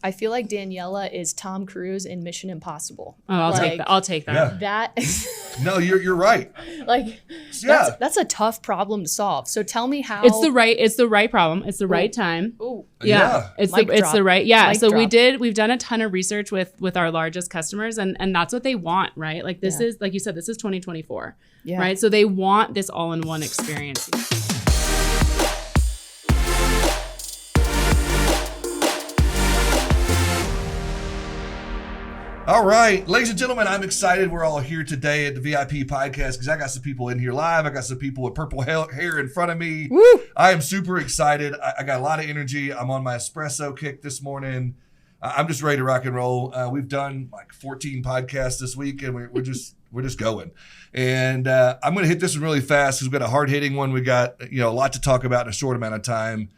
I feel like Daniela is Tom Cruise in Mission Impossible. Oh, I'll take that. Yeah. No, you're right. Like, Yeah. that's a tough problem to solve. So tell me how. It's the right problem. It's the right time. Ooh. Yeah. It's the right. Yeah. Mic So drop. we've done a ton of research with our largest customers, and that's what they want, right? Like this is, like you said, this is 2024, right? So they want this all-in-one experience. All right, ladies and gentlemen, I'm excited we're all here today at the VIP podcast because I got some people in here live. I got some people with purple hair in front of me. Woo! I am super excited. I got a lot of energy. I'm on my espresso kick this morning. I'm just ready to rock and roll. We've done like 14 podcasts this week, and we're just going. And I'm going to hit this one really fast because we've got a hard-hitting one. We got a lot to talk about in a short amount of time.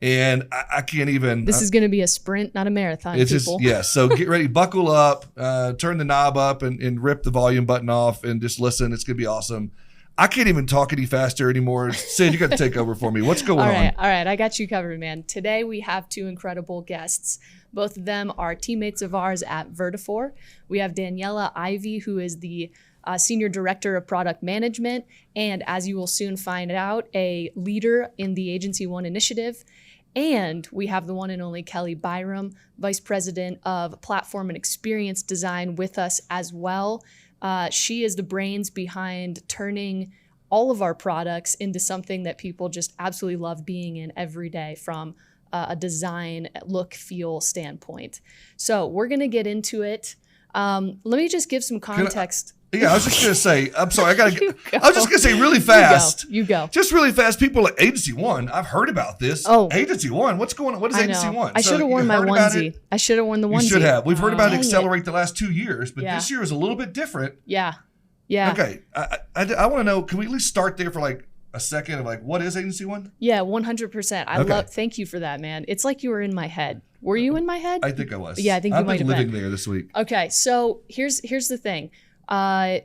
And I can't even. This is going to be a sprint, not a marathon, it's people. So get ready, buckle up, turn the knob up and rip the volume button off and just listen. It's going to be awesome. I can't even talk any faster anymore. Sid, you got to take over for me. What's going on? All right. I got you covered, man. Today we have two incredible guests. Both of them are teammates of ours at Vertafore. We have Daniela Ivey, who is the Senior Director of Product Management, and as you will soon find out, a leader in the AgencyOne initiative. And we have the one and only Kelly Byrom, Vice President of Platform and Experience Design, with us as well. She is the brains behind turning all of our products into something that people just absolutely love being in every day from a design, look, feel standpoint. So we're going to get into it. Let me just give some context. I was just going to say, I'm sorry, I was just going to say really fast. You go. Just really fast. People at AgencyOne, I've heard about this. Oh. AgencyOne, what's going on? What is AgencyOne? I should have worn my onesie. I should have worn the onesie. You should have. We've heard about Dang Accelerate the last 2 years, but this year is a little bit different. Yeah. Okay. I want to know, can we at least start there for like a second of like, what is AgencyOne? Yeah, 100%. Thank you for that, man. It's like you were in my head. Were you in my head? I think I was. Yeah, I think you might have been. I've been living there this week. Okay, so here's the thing. And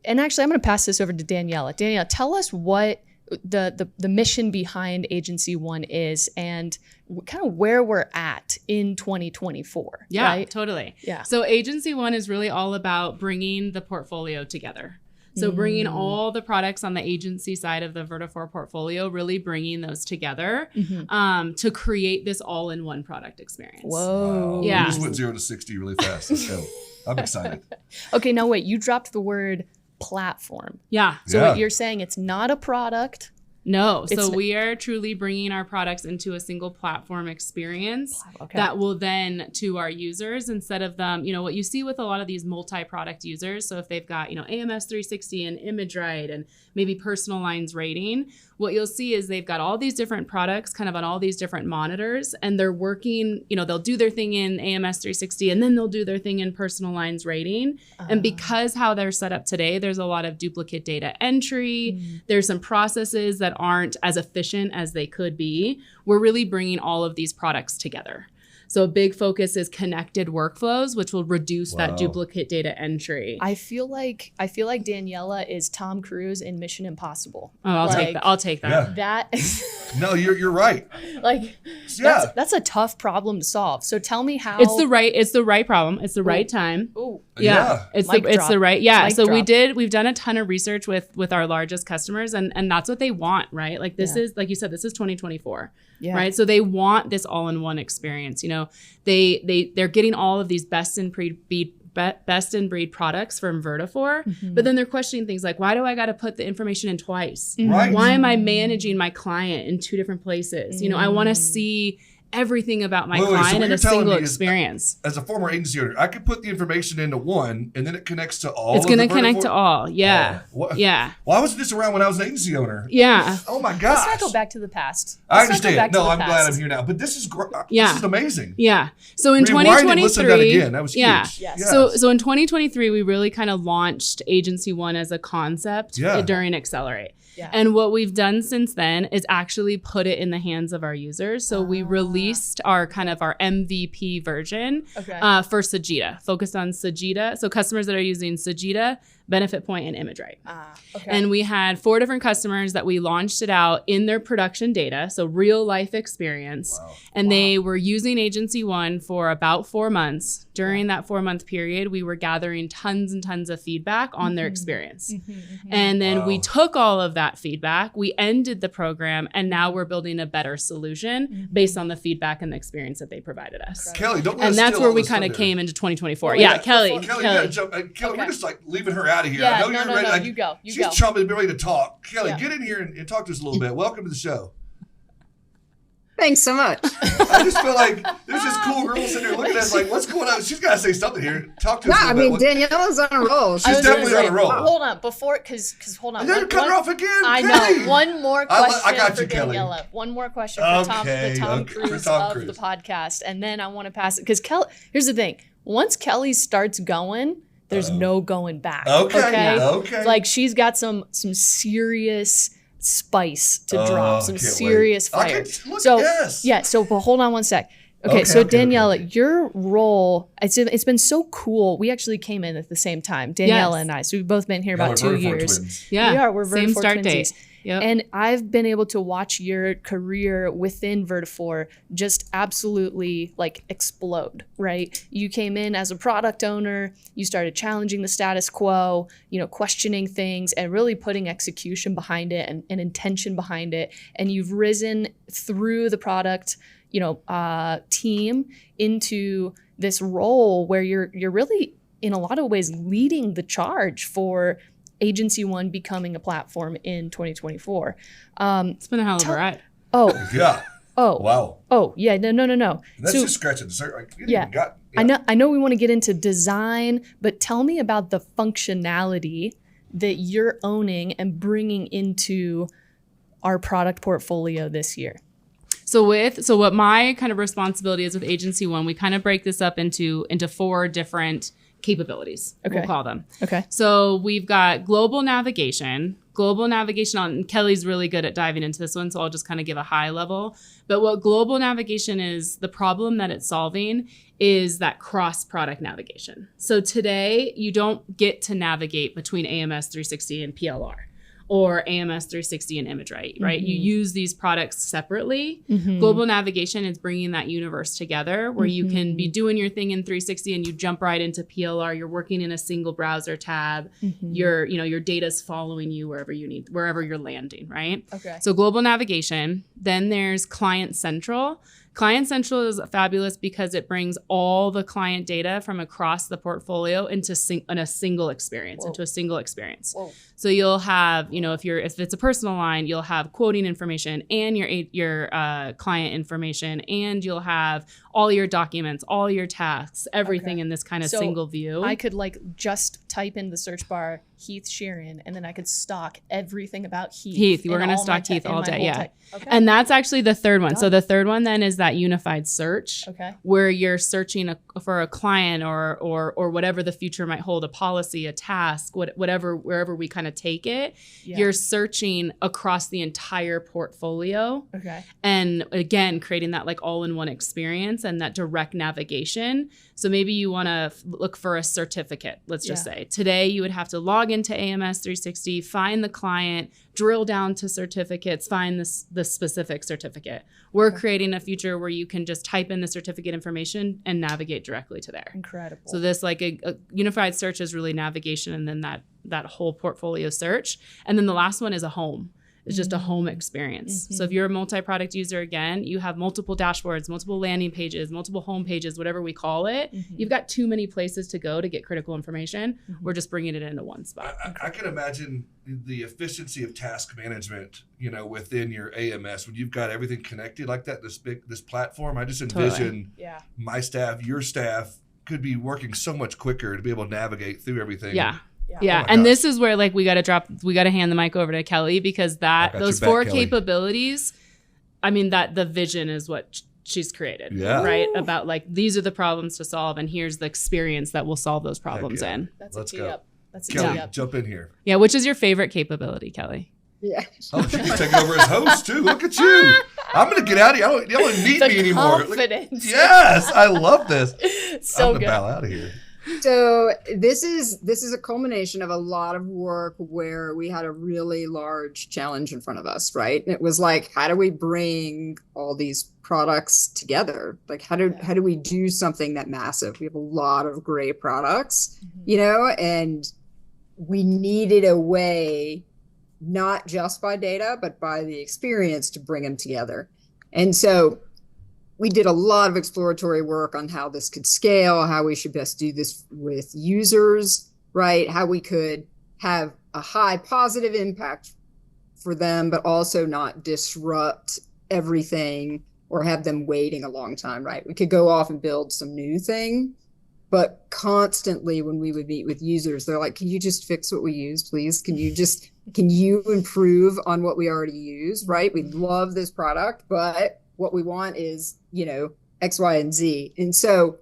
actually I'm going to pass this over to Daniela. Daniela, tell us what the mission behind AgencyOne is and kind of where we're at in 2024. Yeah, right? totally. Yeah. So AgencyOne is really all about bringing the portfolio together. So bringing all the products on the agency side of the Vertafore portfolio, really bringing those together to create this all-in-one product experience. Whoa. Wow. Yeah. We just went 0 to 60 really fast. Let's go. I'm excited. Okay, now wait, you dropped the word platform. Yeah. So what you're saying, it's not a product. No. So we are truly bringing our products into a single platform experience that will then to our users, instead of them, what you see with a lot of these multi-product users. So if they've got, AMS 360 and ImageRight and maybe personal lines rating, what you'll see is they've got all these different products kind of on all these different monitors, and they're working, they'll do their thing in AMS 360 and then they'll do their thing in personal lines rating. And because how they're set up today, there's a lot of duplicate data entry. There's some processes that aren't as efficient as they could be. We're really bringing all of these products together. So a big focus is connected workflows, which will reduce that duplicate data entry. I feel like Daniela is Tom Cruise in Mission Impossible. Oh, I'll take that. Yeah. That No, you're right. That's a tough problem to solve. So tell me how. It's the right problem. It's the right time. Ooh. Yeah. It's the right. Yeah. Mic So drop. we've done a ton of research with our largest customers, and that's what they want, right? Like this is, like you said, this is 2024. Yeah. Right. So they want this all-in-one experience. They're getting all of these best in breed products from Vertafore, but then they're questioning things like, why do I got to put the information in twice? Right. Why am I managing my client in 2 different places? I want to see everything about my client in a single experience. As a former agency owner, I could put the information into one and then it connects to all. It's going to connect to all. Yeah. Yeah. Why wasn't this around when I was an agency owner? Yeah. Oh my gosh. Let's not go back to the past. I understand. No, I'm glad I'm here now. But this is this is amazing. Yeah. So in Rewind 2023, and listen to that again. That was huge. Yes. So in 2023, we really kind of launched AgencyOne as a concept during Accelerate. Yeah. And what we've done since then is actually put it in the hands of our users. So we released our MVP version for Sajida, focused on Sajida. So customers that are using Sajida, Benefit Point, and ImageRight. Okay. And we had 4 different customers that we launched it out in their production data, so real life experience. Wow. And they were using AgencyOne for about 4 months. During that 4-month period, we were gathering tons and tons of feedback on their experience. And then we took all of that feedback, we ended the program, and now we're building a better solution based on the feedback and the experience that they provided us. Kelly, don't And that's where we kind of came into 2024. Kelly. Kelly, you gotta jump. Kelly, we're just like leaving her out of here. Yeah, I know you're ready. No, Like, you go. she's chomping to be ready to talk. Kelly, Yeah. get in here and talk to us a little bit. Welcome to the show. Thanks so much. I just feel like there's this cool girl sitting there looking at us like, what's going on? She's got to say something here. Talk to us No, a I little mean, bit. Daniela's on a roll. She's definitely on a roll. Hold on, because hold on. And then cut her off again. I Kelly. know. One more question I got for you, Kelly. Daniela. One more question for Tom Okay, Cruise for Tom of Cruise. the podcast, and then I want to pass it because Kelly. Here's the thing: once Kelly starts going, there's no going back. Okay. Like she's got some serious spice to drop, some can't serious wait. fire. Yes. Yeah. So, but hold on one sec. Okay, so Daniela, your role, it's been so cool. We actually came in at the same time, Daniela and I. So we've both been here about 2 years. Twins. Yeah. We are. We're same Vertafore start twinsies. date. Yep. And I've been able to watch your career within Vertafore just absolutely like explode, right? You came in as a product owner, you started challenging the status quo, questioning things and really putting execution behind it and intention behind it. And you've risen through the product, team into this role where you're really in a lot of ways leading the charge for AgencyOne becoming a platform in 2024. It's been a hell of a ride. Oh, Yeah. oh, Wow. oh, yeah, no. That's So- just scratching the surface. Like, you Yeah. even got, I know we want to get into design, but tell me about the functionality that you're owning and bringing into our product portfolio this year. So what my kind of responsibility is with AgencyOne, we kind of break this up into 4 different capabilities, Okay. we'll call them. Okay. So we've got global navigation on, Kelly's really good at diving into this one, so I'll just kind of give a high level. But what global navigation is, the problem that it's solving is that cross-product navigation. So today, you don't get to navigate between AMS 360 and PLR or AMS 360 and ImageRight, right? You use these products separately. Global navigation is bringing that universe together where you can be doing your thing in 360 and you jump right into PLR. You're working in a single browser tab. Your data's following you wherever you're landing, right? Okay. So global navigation. Then there's Client Central. Client Central is fabulous because it brings all the client data from across the portfolio into a single experience, Whoa. So you'll have, if it's a personal line, you'll have quoting information and your client information, and you'll have all your documents, all your tasks, everything in this kind of single view. I could just type in the search bar Heath Sheeran, and then I could stock everything about Heath. We're going to stock Heath all day. Yeah. Okay. And that's actually the third one. So the third one then is that unified search, Okay. where you're searching for a client or whatever the future might hold, a policy, a task, wherever we kind of take it. Yeah. You're searching across the entire portfolio. Okay. And again, creating that like all-in-one experience and that direct navigation. So maybe you want to look for a certificate, let's just say. Today, you would have to log into AMS 360, find the client, drill down to certificates, find the specific certificate. We're creating a feature where you can just type in the certificate information and navigate directly to there. Incredible. So this like a unified search is really navigation, and then that whole portfolio search. And then the last one is a home. It's just a home experience. So if you're a multi-product user, again, you have multiple dashboards, multiple landing pages, multiple home pages, whatever we call it. You've got too many places to go to get critical information. We're just bringing it into one spot. I can imagine the efficiency of task management, within your AMS when you've got everything connected like that. This platform. I just envision my staff, your staff could be working so much quicker to be able to navigate through everything. Yeah, and this is where we got to hand the mic over to Kelly, because those 4 capabilities, I mean, that the vision is what she's created, right? About these are the problems to solve, and here's the experience that will solve those problems in. Let's go. That's a Kelly, tee up. jump in here. Yeah, which is your favorite capability, Kelly? Yeah. Oh, she's taking over as host too. Look at you. I'm gonna get out of here. You don't need me anymore. Confidence. Yes, I love this. So I'm gonna good. bow out of here. So this is a culmination of a lot of work where we had a really large challenge in front of us, right? And it was like, how do we bring all these products together? Like, how do we do something that massive? We have a lot of great products, and we needed a way, not just by data, but by the experience, to bring them together. And so we did a lot of exploratory work on how this could scale, how we should best do this with users, right? How we could have a high positive impact for them, but also not disrupt everything or have them waiting a long time, right? We could go off and build some new thing, but constantly when we would meet with users, they're like, can you just fix what we use, please? Can you improve on what we already use, right? We love this product, but what we want is, X, Y, and Z. And so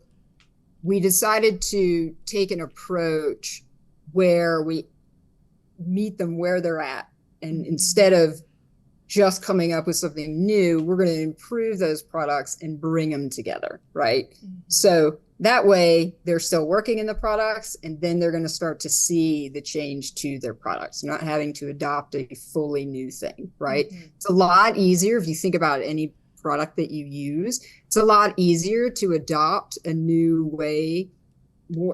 we decided to take an approach where we meet them where they're at. And instead of just coming up with something new, we're going to improve those products and bring them together, right? Mm-hmm. So that way they're still working in the products, and then they're going to start to see the change to their products, not having to adopt a fully new thing, right? Mm-hmm. It's a lot easier if you think about any product that you use. It's a lot easier to adopt a new way,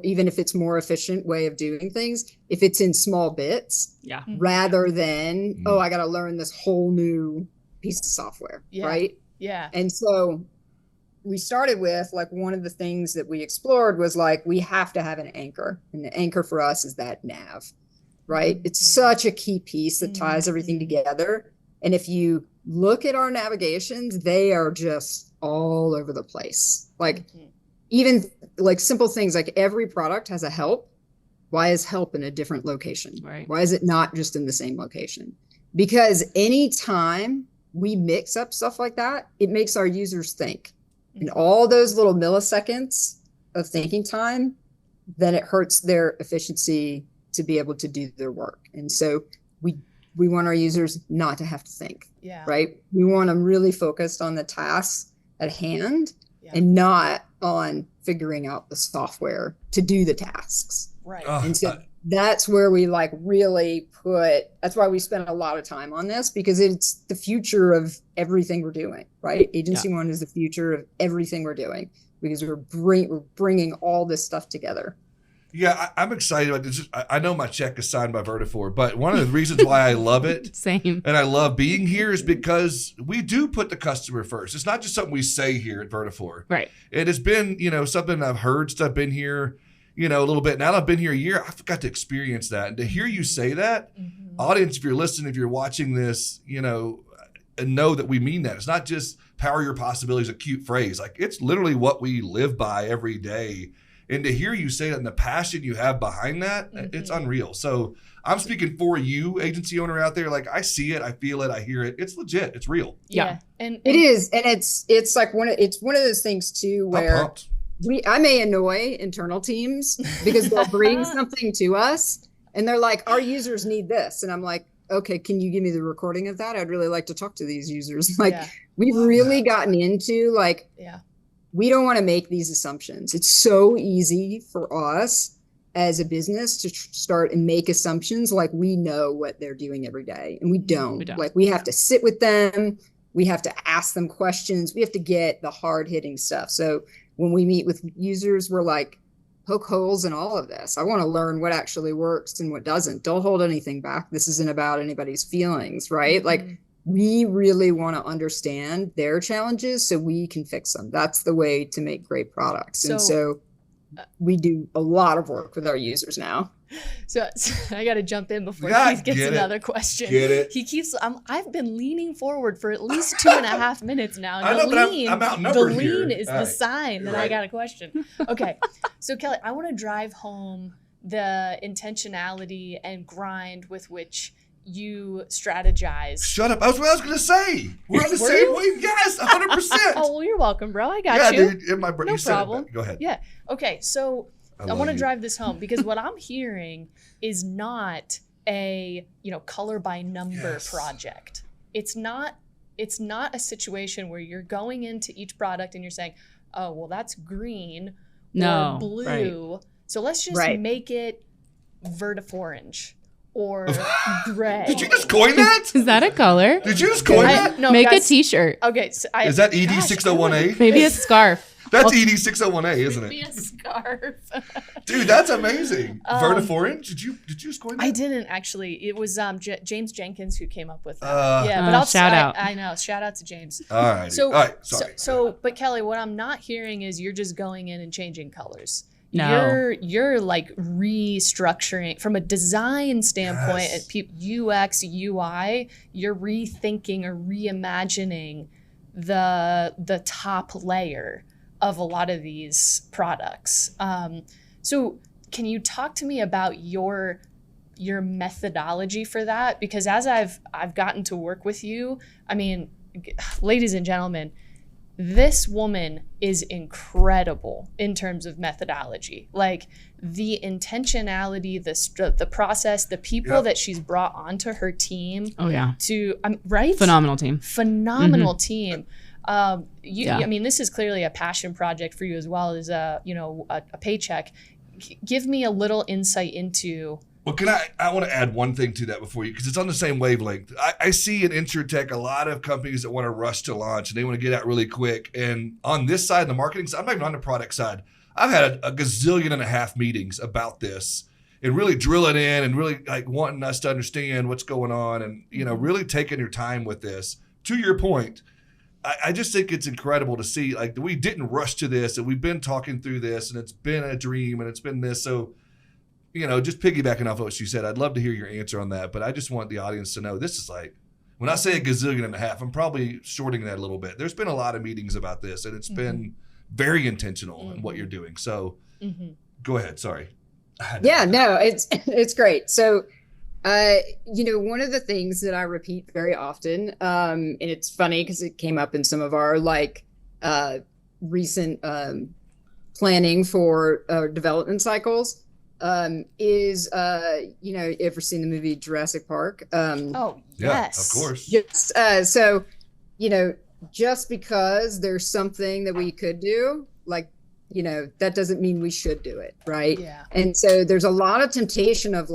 even if it's more efficient way of doing things, if it's in small bits, rather than, I got to learn this whole new piece of software, right? Yeah. And so we started with, like, one of the things that we explored was, like, we have to have an anchor, and the anchor for us is that nav, right? Mm-hmm. It's such a key piece that ties everything together. And if you look at our navigations, they are just all over the place. Like, even like simple things like every product has a help. Why is help in a different location? Right. Why is it not just in the same location? Because anytime we mix up stuff like that, it makes our users think. And all those little milliseconds of thinking time, then it hurts their efficiency to be able to do their work. And so we want our users not to have to think, right? We want them really focused on the tasks at hand and not on figuring out the software to do the tasks. Right. And so that's where we that's why we spend a lot of time on this, because it's the future of everything we're doing, right? AgencyOne is the future of everything we're doing, because we're bringing all this stuff together. Yeah, I'm excited about this. I know my check is signed by Vertafore, but one of the reasons why I love it Same. And I love being here is because we do put the customer first. It's not just something we say here at Vertafore. Right. It has been, something I've heard since I've been here, a little bit. Now that I've been here a year, I've got to experience that. And to hear you say that, audience, if you're listening, if you're watching this, and know that we mean that. It's not just power your possibilities, a cute phrase. Like, it's literally what we live by every day. And to hear you say that and the passion you have behind that, it's unreal. So I'm speaking for you, agency owner out there. Like, I see it, I feel it, I hear it. It's legit. It's real. Yeah. And it is. And it's like one of those things too, where I may annoy internal teams because they'll bring something to us and they're like, our users need this. And I'm like, okay, can you give me the recording of that? I'd really like to talk to these users. Like, we've really gotten into we don't want to make these assumptions. It's so easy for us as a business to start and make assumptions like we know what they're doing every day. And we don't. Like, we have to sit with them. We have to ask them questions. We have to get the hard hitting stuff. So when we meet with users, we're like, poke holes in all of this. I want to learn what actually works and what doesn't. Don't hold anything back. This isn't about anybody's feelings, right? Like, we really want to understand their challenges so we can fix them. That's the way to make great products. And so we do a lot of work with our users now. So I got to jump in before Keith gets another question. Get it? He keeps. I've been leaning forward for at least 2.5 minutes now. And I know, but I'm outnumbered here. The lean is the sign that right. I got a question. Okay, so Kelly, I want to drive home the intentionality and grind with which you strategize. Shut up. That's what I was going to say. We're on the same wave. Yes, 100%. Oh, well, you're welcome, bro. I got you. Dude, no problem. Go ahead. Yeah. Okay, so I want to drive this home because what I'm hearing is not a, color by number project. It's not a situation where you're going into each product and you're saying, oh, well, that's green or blue. Right. So let's just make it Vertafore or gray. Did you just coin that? Is that a color? Did you just coin that? No, Make guys, a t-shirt. Okay. So is that ED601A? Maybe a scarf. That's ED601A, isn't Be it? a scarf. Dude, that's amazing. Vertafore? Did you just coin that? I didn't actually. It was James Jenkins who came up with that. but I'll shout out. I know. Shout out to James. All right. So, all right. Sorry. But Kelly, what I'm not hearing is you're just going in and changing colors. No. You're like restructuring from a design standpoint at UX, UI, you're rethinking or reimagining the top layer of a lot of these products. So can you talk to me about your methodology for that? Because as I've gotten to work with you, I mean, ladies and gentlemen, this woman is incredible in terms of methodology. Like the intentionality, the process, the people that she's brought onto her team. Oh yeah. Right? Phenomenal team. Phenomenal team. I mean, this is clearly a passion project for you as well as a paycheck. Give me a little insight into. Well, I want to add one thing to that before you, because it's on the same wavelength. I see in InsurTech a lot of companies that want to rush to launch and they want to get out really quick. And on this side, the marketing side, I'm not even on the product side. I've had a gazillion and a half meetings about this and really drilling in and really like wanting us to understand what's going on and, really taking your time with this. To your point, I just think it's incredible to see like we didn't rush to this and we've been talking through this and it's been a dream and it's been this. So, just piggybacking off what she said, I'd love to hear your answer on that. But I just want the audience to know this is like, when I say a gazillion and a half, I'm probably shorting that a little bit. There's been a lot of meetings about this and it's been very intentional in what you're doing. So go ahead. Sorry. Yeah, no, it's great. So, one of the things that I repeat very often, and it's funny because it came up in some of our recent planning for development cycles, is you ever seen the movie Jurassic Park? Oh yes, of course. Yes. So, just because there's something that we could do, that doesn't mean we should do it, right? Yeah. And so there's a lot of temptation of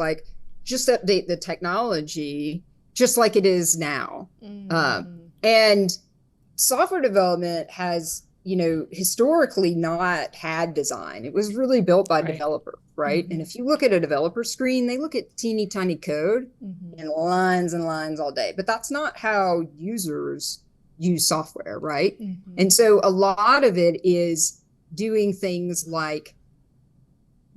just update the technology just like it is now. And software development has, historically not had design. It was really built by developers, right? And if you look at a developer screen, they look at teeny tiny code and lines all day, but that's not how users use software, right? And so a lot of it is doing things like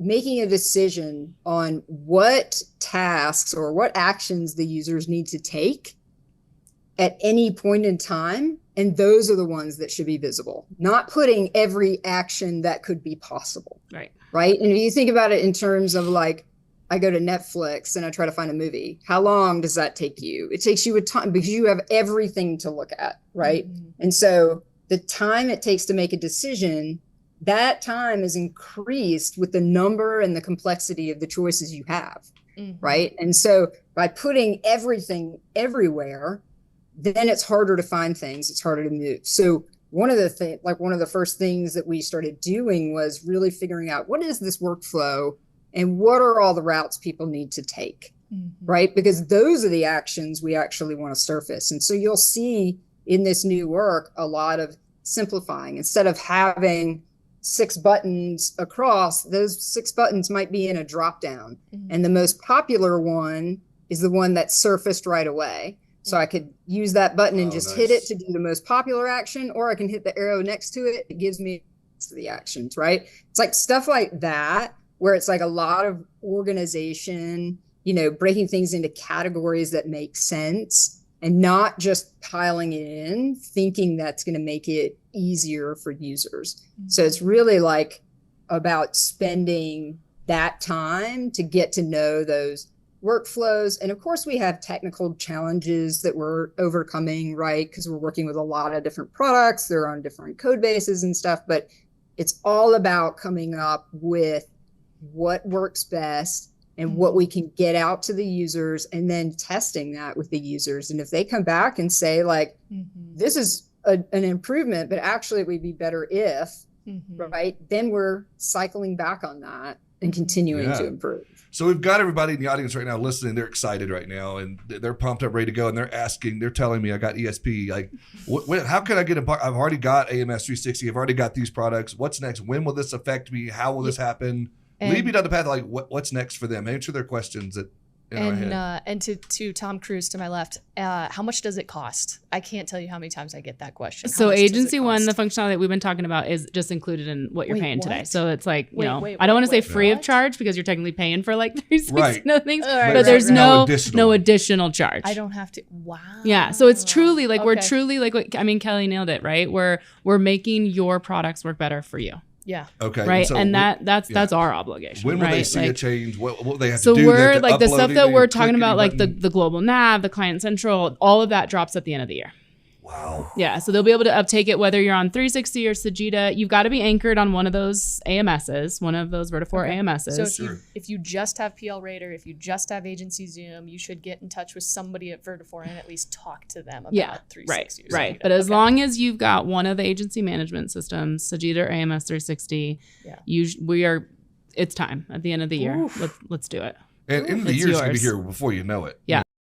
making a decision on what tasks or what actions the users need to take at any point in time. And those are the ones that should be visible, not putting every action that could be possible. Right. Right. And if you think about it in terms of I go to Netflix and I try to find a movie, how long does that take you? It takes you a time because you have everything to look at. Right. And so the time it takes to make a decision, that time is increased with the number and the complexity of the choices you have. Right. And so by putting everything everywhere, then it's harder to find things. It's harder to move. So one of the first things that we started doing was really figuring out what is this workflow and what are all the routes people need to take, right? Because those are the actions we actually want to surface. And so you'll see in this new work a lot of simplifying. Instead of having 6 buttons across, those 6 buttons might be in a drop down. And the most popular one is the one that's surfaced right away. So I could use that button and just hit it to do the most popular action, or I can hit the arrow next to it. It gives me the actions, right? It's like stuff like that, where it's like a lot of organization, breaking things into categories that make sense and not just piling it in, thinking that's going to make it easier for users. So it's really about spending that time to get to know those workflows. And of course, we have technical challenges that we're overcoming, right? Because we're working with a lot of different products. They're on different code bases and stuff, but it's all about coming up with what works best and what we can get out to the users and then testing that with the users. And if they come back and say this is an improvement, but actually it would be better if, right? Then we're cycling back on that and continuing to improve. So we've got everybody in the audience right now listening. They're excited right now, and they're pumped up, ready to go. And they're telling me, I got ESP. Like, how can I get I've already got AMS 360. I've already got these products. What's next? When will this affect me? How will this happen? Lead me down the path. Like, what's next for them? Answer their questions and to Tom Cruise to my left, how much does it cost? I can't tell you how many times I get that question. So AgencyOne, the functionality that we've been talking about, is just included in what you're paying today. So it's like, I don't want to say free of charge because you're technically paying for like 360 things, but there's no additional charge. I don't have to. Wow. Yeah. So it's truly like we're truly like Kelly nailed it, right? We're making your products work better for you. Yeah. Okay. Right. So that's our obligation. When will they see a change? What will they have to do? So we're like the stuff that we're talking about, like the global nav, the client central, all of that drops at the end of the year. Wow. Yeah. So they'll be able to uptake it whether you're on 360 or Sajita. You've got to be anchored on one of those AMSs, one of those Vertafore AMSs. So if you just have PL Radar, if you just have Agency Zoom, you should get in touch with somebody at Vertafore and at least talk to them about 360. Right. But as long as you've got one of the agency management systems, Sajita or AMS 360, it's time at the end of the year. Let's do it. And end of the year is going to be here before you know it. Yeah.